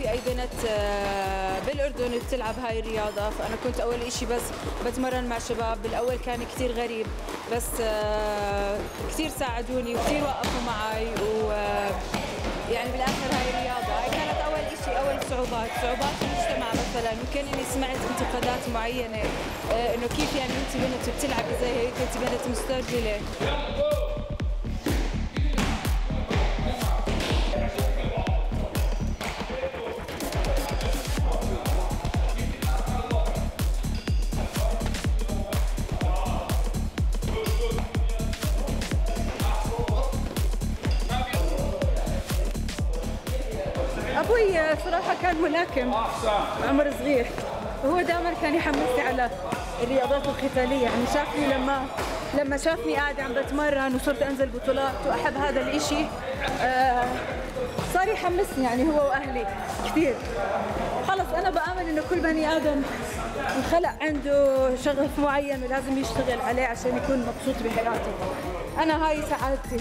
في أي بنت بالأردن بتلعب هاي الرياضة، فأنا كنت أول إشي بس بتمرن مع شباب. بالأول كان كتير غريب، بس كتير ساعدوني وكتير وقفوا معي، يعني بالآخر هاي الرياضة هاي كانت أول إشي. أول صعوبات المجتمع مثلا، يمكن إني سمعت انتقادات معينة إنه كيف يعني أنت بنت بتلعبي زي هيك، أنت بنت مسترجلة. أبوي صراحة كان ملاكم عمر صغير، وهو دائما كان يحمسني على الرياضات القتالية. يعني شافني لما شافني قاعدة عم بتمرن وصرت أنزل بطولات وأحب هذا الإشي، صار يحمسني يعني هو وأهلي كثير. خلص أنا بآمن إنه كل بني آدم انخلق عنده شغف معين ولازم يشتغل عليه عشان يكون مبسوط بحياته. أنا هاي سعادتي.